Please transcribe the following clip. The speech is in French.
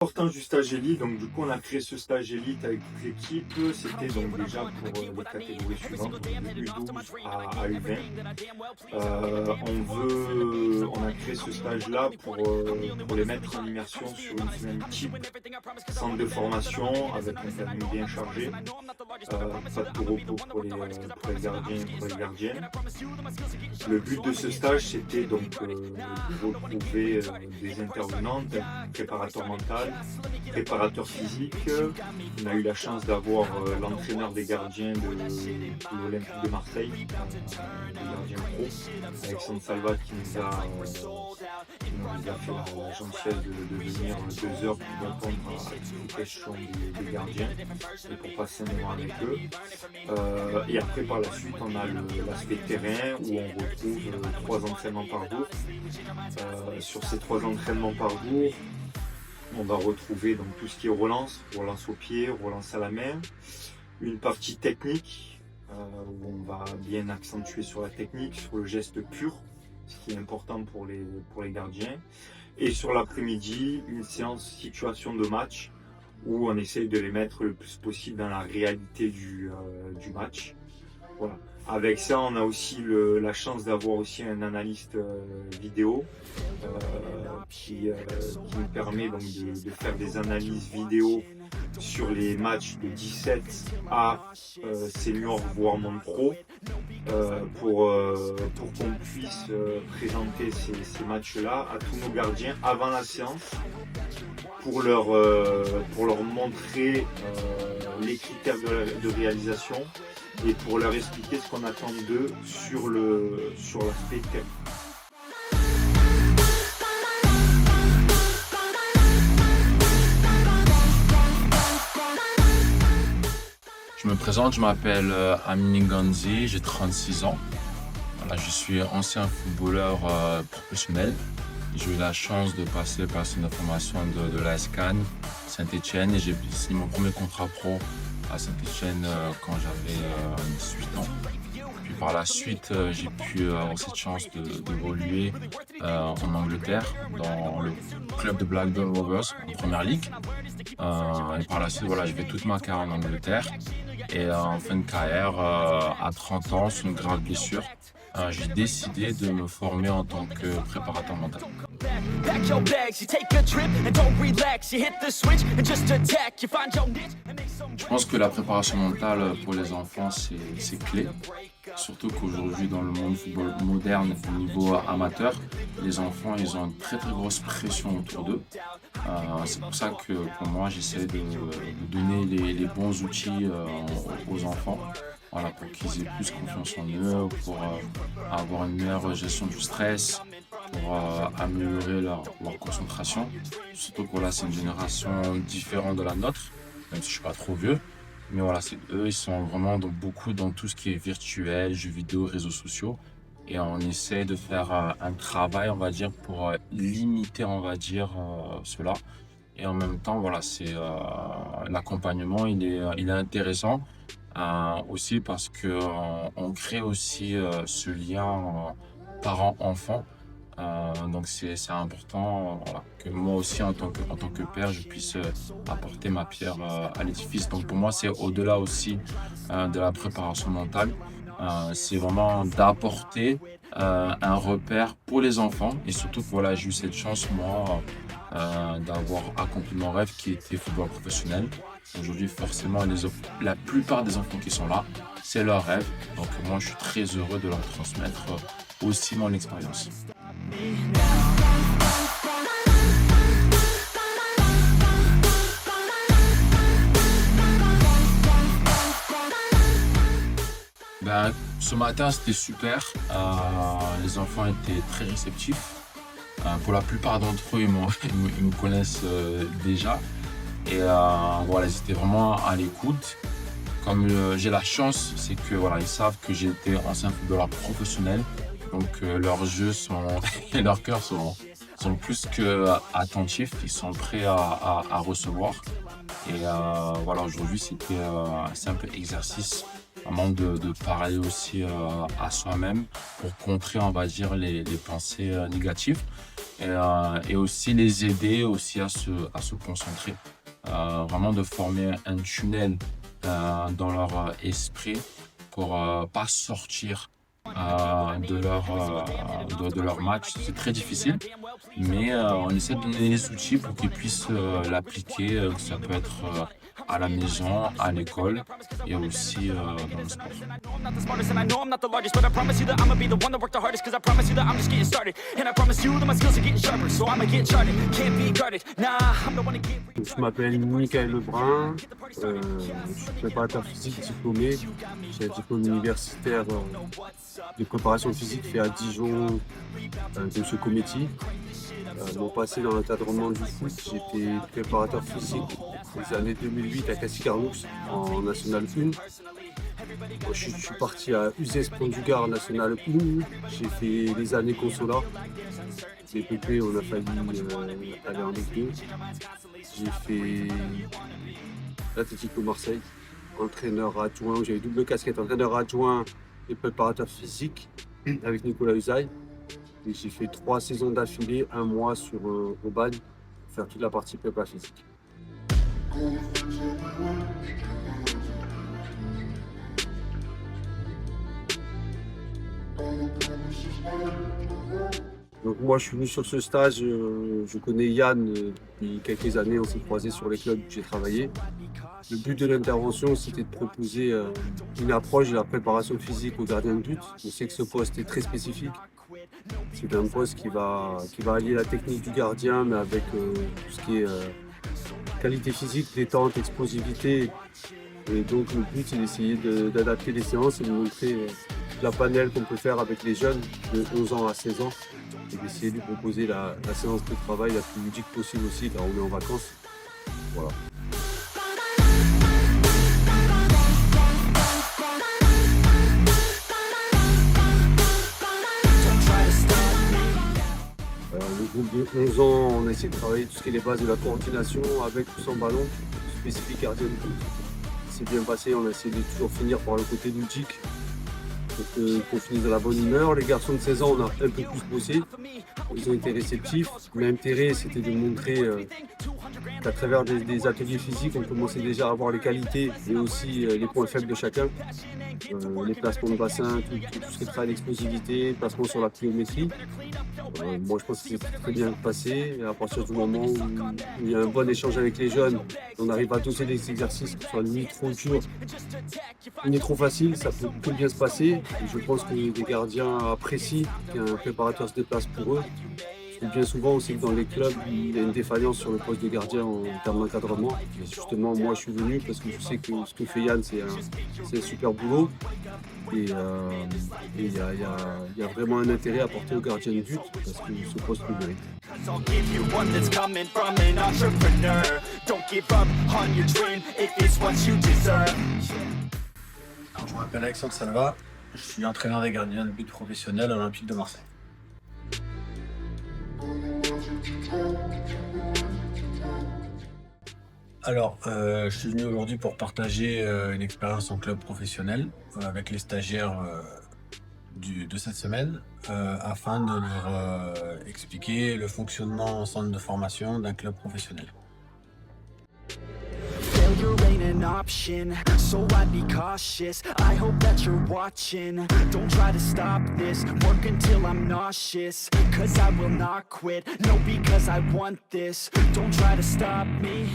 L'importance du stage élite, donc du coup on a créé ce stage élite avec toute l'équipe, c'était donc déjà pour les catégories suivantes, donc de U12 à U20. On a créé ce stage-là pour les mettre en immersion sur une semaine type, centre de formation avec un planning bien chargé, pas de repos pour les gardiens et pour les gardiennes. Le but de ce stage c'était donc de retrouver des intervenantes, un préparateur mental, préparateur physique. On a eu la chance d'avoir l'entraîneur des gardiens de l'Olympique de Marseille, des gardiens pro, Alexandre Salvat qui nous a fait la gentillesse de venir 2 heures pour répondre à toutes les questions des gardiens et pour passer un moment avec eux. Et après par la suite on a l'aspect terrain où on retrouve 3 entraînements par jour. Sur ces 3 entraînements par jour, on va retrouver donc tout ce qui est relance au pied, relance à la main, une partie technique où on va bien accentuer sur la technique, sur le geste pur, ce qui est important pour les gardiens. Et sur l'après-midi, une séance situation de match où on essaye de les mettre le plus possible dans la réalité du match. Voilà. Avec ça, on a aussi la chance d'avoir aussi un analyste vidéo qui nous permet donc de faire des analyses vidéo sur les matchs de 17 à senior voire monde pro pour qu'on puisse présenter ces matchs-là à tous nos gardiens avant la séance pour leur montrer les critères de réalisation et pour leur expliquer ce qu'on attend d'eux sur l'aspect technique. Je me présente, je m'appelle Amine Ganzi, j'ai 36 ans. Voilà, je suis ancien footballeur professionnel. J'ai eu la chance de passer par une formation de l'AS Cannes, Saint-Etienne, et j'ai signé mon premier contrat pro à Saint-Etienne quand j'avais 18 ans. Puis par la suite, j'ai pu avoir cette chance d'évoluer en Angleterre, dans le club de Blackburn Rovers, en Première Ligue. Et par la suite, voilà, j'ai fait toute ma carrière en Angleterre. Et en fin de carrière, à 30 ans, sur une grave blessure, j'ai décidé de me former en tant que préparateur mental. Je pense que la préparation mentale pour les enfants, c'est clé. Surtout qu'aujourd'hui, dans le monde football moderne, au niveau amateur, les enfants, ils ont une très très grosse pression autour d'eux. C'est pour ça que pour moi, j'essaie de donner les bons outils aux enfants. Voilà, pour qu'ils aient plus confiance en eux, pour avoir une meilleure gestion du stress, pour améliorer leur concentration. Surtout que là, c'est une génération différente de la nôtre, même si je suis pas trop vieux. Mais voilà, eux, ils sont vraiment beaucoup dans tout ce qui est virtuel, jeux vidéo, réseaux sociaux. Et on essaie de faire un travail, on va dire, pour limiter, on va dire, cela. Et en même temps, voilà, l'accompagnement, il est intéressant. Aussi parce que on crée aussi ce lien parent-enfant. Donc c'est important, voilà, que moi aussi en tant que père je puisse apporter ma pierre à l'édifice. Donc pour moi c'est au-delà aussi de la préparation mentale. C'est vraiment d'apporter un repère pour les enfants et surtout que voilà, j'ai eu cette chance moi d'avoir accompli mon rêve qui était football professionnel. Aujourd'hui forcément la plupart des enfants qui sont là, c'est leur rêve. Donc moi je suis très heureux de leur transmettre aussi mon expérience. Ce matin c'était super, les enfants étaient très réceptifs. Pour la plupart d'entre eux, ils me connaissent déjà. Et voilà, ils étaient vraiment à l'écoute. Comme j'ai la chance, c'est que voilà, ils savent que j'ai été ancien footballeur professionnel. Donc leurs yeux et leurs cœurs sont plus que attentifs, ils sont prêts à recevoir. Et voilà, aujourd'hui c'était un simple exercice vraiment de parler aussi à soi-même pour contrer, on va dire, les pensées négatives et aussi les aider aussi à se concentrer. Vraiment de former un tunnel dans leur esprit pour pas sortir de leur match. C'est très difficile, mais on essaie de donner les outils pour qu'ils puissent l'appliquer. Ça peut être à la maison, à l'école et aussi dans le sport. I'm not the smartest and I know I'm not the largest, but I promise you that I'ma be the one that worked the hardest, cause I promise you that I'm just getting started, and I promise you that my skills are getting sharper, so I'ma get charted, can't be guarded, nah, I'm the one to get. Donc, je m'appelle Michael Lebrun, je suis préparateur physique diplômé. J'ai un diplôme universitaire de préparation physique fait à Dijon de ce Cometti. Mon passé dans l'encadrement du foot, j'étais préparateur physique des années 2008 à Cassis-Carnoux en National 1. Je suis parti à Uzès Pont-du-Gard National 1. J'ai fait les années Consola. Les PP, on a failli aller en Ligue 2. J'ai fait l'Atlético Marseille, entraîneur adjoint. J'avais double casquette, entraîneur adjoint et préparateur physique avec Nicolas Usaï. Et j'ai fait 3 saisons d'affilée, 1 mois sur Aubagne, pour faire toute la partie prépa physique. Donc moi je suis venu sur ce stage, je connais Yann depuis quelques années, on s'est croisés sur les clubs où j'ai travaillé. Le but de l'intervention c'était de proposer une approche de la préparation physique aux gardiens de but. On sait que ce poste est très spécifique. C'est un poste qui va allier la technique du gardien mais avec tout ce qui est qualité physique, détente, explosivité. Et donc le but c'est d'essayer d'adapter les séances et de montrer la panel qu'on peut faire avec les jeunes de 11 ans à 16 ans et d'essayer de lui proposer la séance de travail la plus ludique possible aussi car on est en vacances. Voilà. Le groupe de 11 ans, on a essayé de travailler tout ce qui est les bases de la coordination avec ou sans ballon, spécifique gardien de but. C'est bien passé, on a essayé de toujours finir par le côté ludique pour qu'on finisse dans la bonne humeur. Les garçons de 16 ans, on a un peu plus bossé. Ils ont été réceptifs. L'intérêt, c'était de montrer qu'à travers des ateliers physiques, on commençait déjà à voir les qualités et aussi les points faibles de chacun. Les placements de bassin, tout ce qui est travail d'explosivité, placement sur la pliométrie. Moi, je pense que c'est très bien passé. Et à partir du moment où il y a un bon échange avec les jeunes, on arrive à doser les exercices qui soient ni trop durs, ni trop faciles, ça peut tout bien se passer. Et je pense que les gardiens apprécient qu'un préparateur se déplace pour eux. Parce que bien souvent, on sait que dans les clubs, il y a une défaillance sur le poste de gardien en termes d'encadrement. Et justement, moi, je suis venu parce que je sais que ce que fait Yann, c'est un super boulot. Et il y a vraiment un intérêt à porter au gardien de but parce que ce poste le mérite. I'll give you one that's coming from an entrepreneur. Don't give up on your dream if it's what you deserve. Alors, je m'appelle Alexandre Salva, je suis entraîneur des gardiens de but professionnels à l'Olympique de Marseille. Alors, je suis venu aujourd'hui pour partager une expérience en club professionnel avec les stagiaires de cette semaine afin de leur expliquer le fonctionnement en centre de formation d'un club professionnel. Failure ain't an option, so I'd be cautious. I hope that you're watching. Don't try to stop this, work until I'm nauseous. Cause I will not quit, no, because I want this. Don't try to stop me.